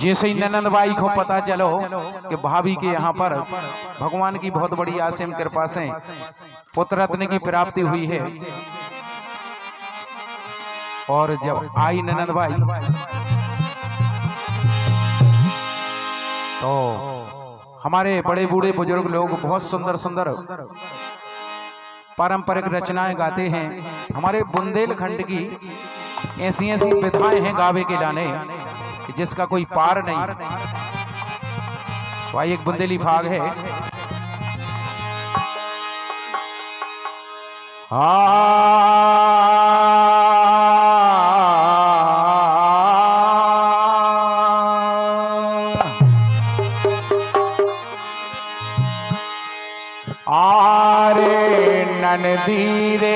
जैसे ही ननद बाई को पता चलो कि भाभी के यहाँ पर भगवान की बहुत बड़ी असीम कृपा से पुत्र रत्न की प्राप्ति हुई है, और जब आई ननद बाई तो हमारे बड़े बूढ़े बुजुर्ग लोग बहुत सुंदर सुंदर पारंपरिक रचनाएं गाते हैं। हमारे बुंदेलखंड की ऐसी ऐसी विधाएं हैं गावे के लाने जिसका कोई पार नहीं। तो एक बुंदेली फाग है। आरे ननदी रे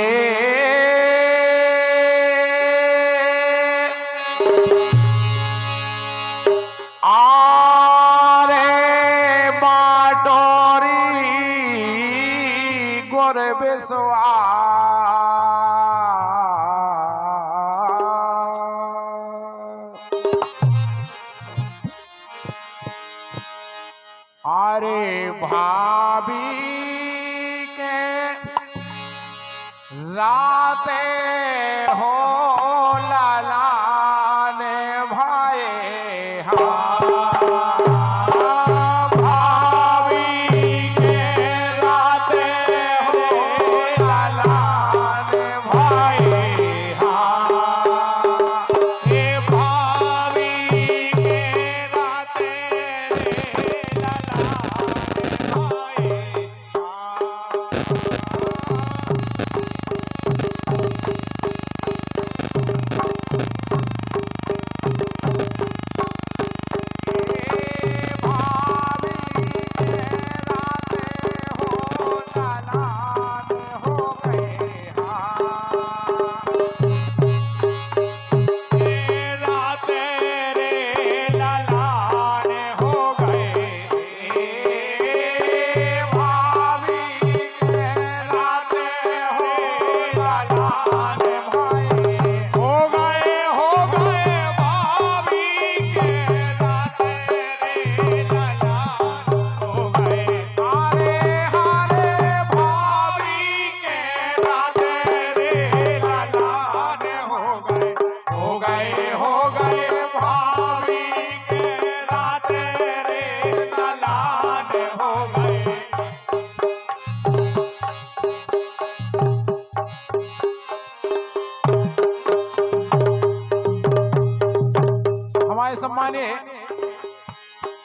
अरे भाभी के राते हो लालाने भाई सम्मानित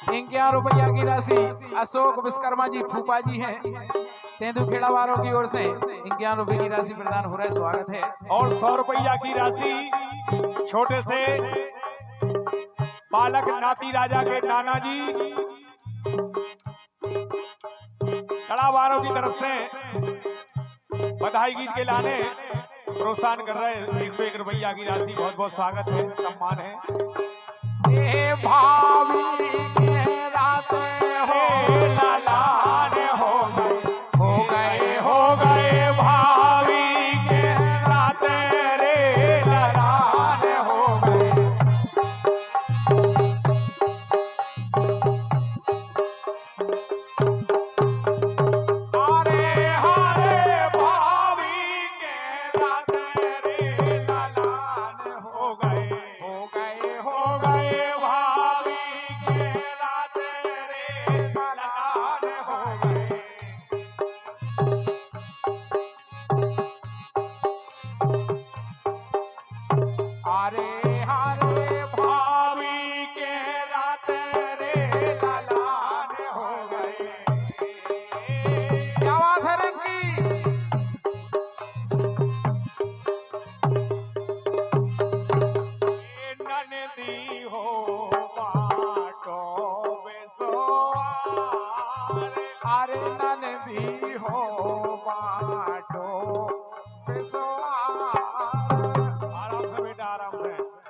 51 रुपया की राशि अशोक विश्वकर्मा जी फूफा जी हैं तेंदुखेड़ा वालों की ओर से 51 रुपए की राशि प्रदान हो रहा है, स्वागत है। और 100 रुपया की राशि छोटे से बालक नाती राजा के नाना जी कलावारों की तरफ से बधाई गीत के लाने प्रोत्साहन कर रहे हैं। 101 रुपया की राशि बहुत बहुत स्वागत है, सम्मान है। भाभी के रात हो लालाने हो गए भाभी के रात रे लालाने हो गए। हरे हरे भाभी के रात रे लालाने हो गए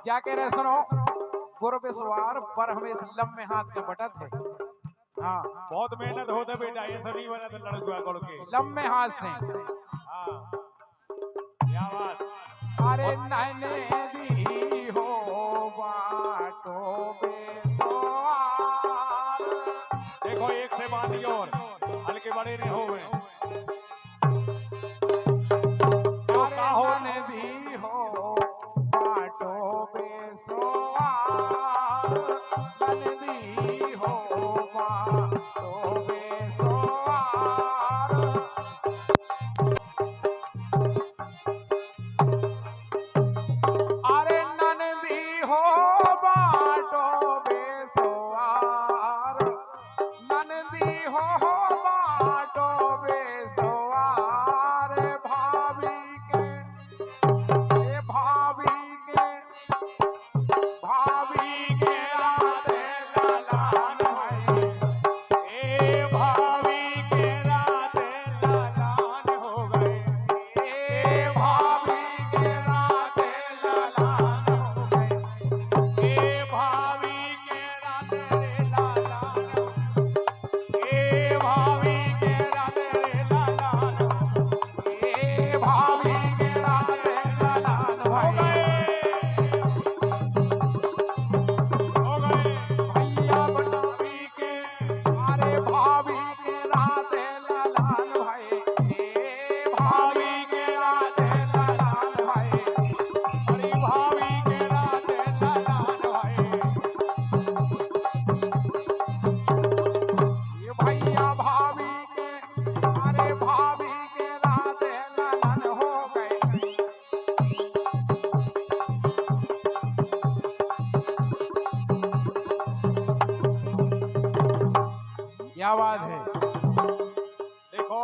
जाके रह सुनो गुरु पे सवार पर हमें इस लम्बे हाथ के बटत है। हाँ बहुत मेहनत होता बेटा, ये सभी बना तो लड़का कोल के लम्बे हाथ से। हाँ क्या बात। अरे नैने दी हो बाटो बेसो देखो एक से बांधी और हल्के बड़े ने हो गए नन भी हो बाटो बेसवार, नन भी हो बाटो बेसवार। अरे नन भी हो बाटो बेसवार, नन भी हो बाटो बेसवार। भाभी के भाभी के राधे ललान भाई, ए भाभी के राधे ललान हो गए, ए भाभी के राधे ललान हो गए। ए भाभी के राधे ललान, ए भाभी के राधे ललान, ए भाभी के राधे ललान हो भाई। गए भैया भाभी के, अरे भाभी के राधे ललान भाई, ए भाभी के राधे ललान भाई। अरे भाभी के राधे ललान भाई, ये भैया भाभी के, अरे भाभी के राधे ललन हो गए। क्या बात है। देखो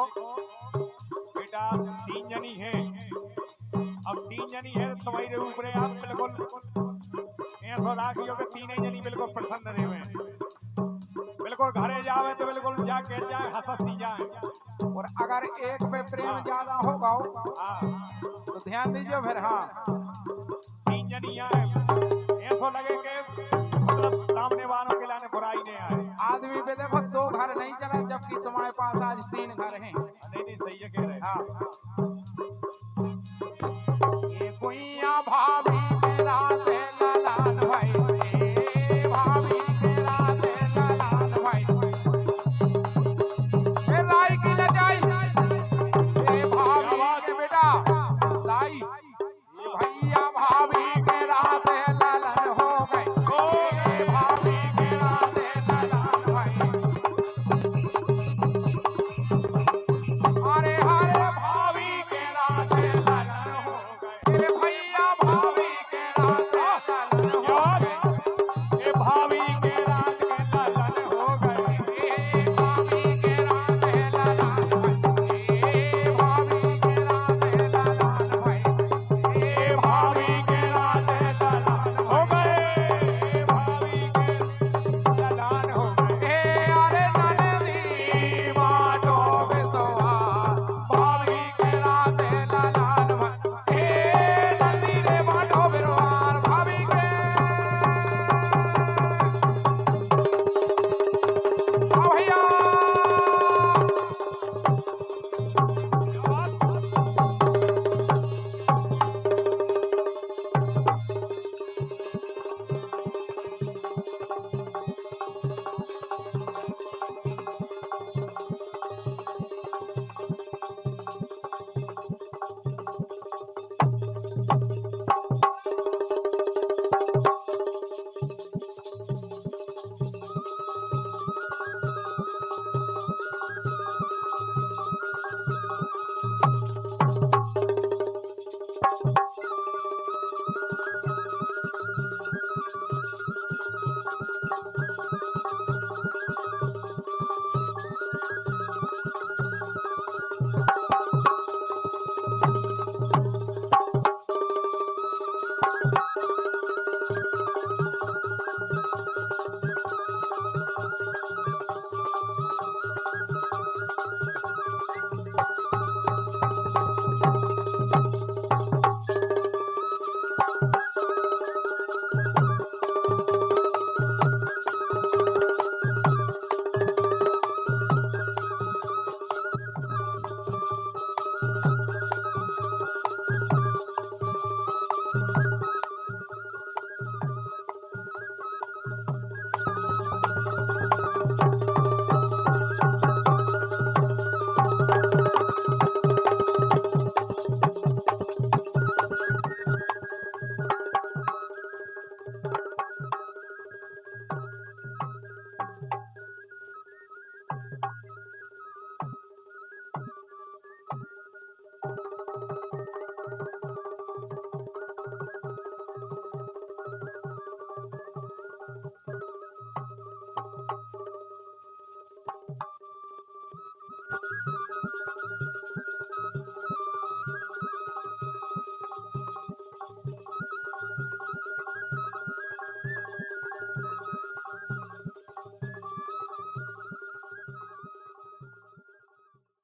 बेटा 3 जनी है, अब 3 जनी है तुम्हारे ऊपर आप बिल्कुल ऐसा राखियो कि 3 जनी बिल्कुल प्रसन्न रहे, बिल्कुल घरे जावे तो बिल्कुल जाके जाए हंसती जाए। और अगर एक पे प्रेम ज्यादा होगा हाँ तो ध्यान दीजिए फिर। हाँ 3 जनी आए ऐसा लगे कि मतलब सामने वालों के लाने बुराई नहीं आए। आदमी पे देखो 2 घर नहीं चला, जबकि तुम्हारे पास आज 3 घर हैं। नहीं नहीं सही है कह रहे हैं। हाँ ये कुइया भाभी के राधे ललान भाई, ए भाभी के राधे ललान भाई। ए लाई की न जाई, ए भाभी के बेटा लाई। ये भैया भाभी के राधे ललन हो गए, ए भाभी के राधे ललन भाई। अरे हरे भाभी के राधे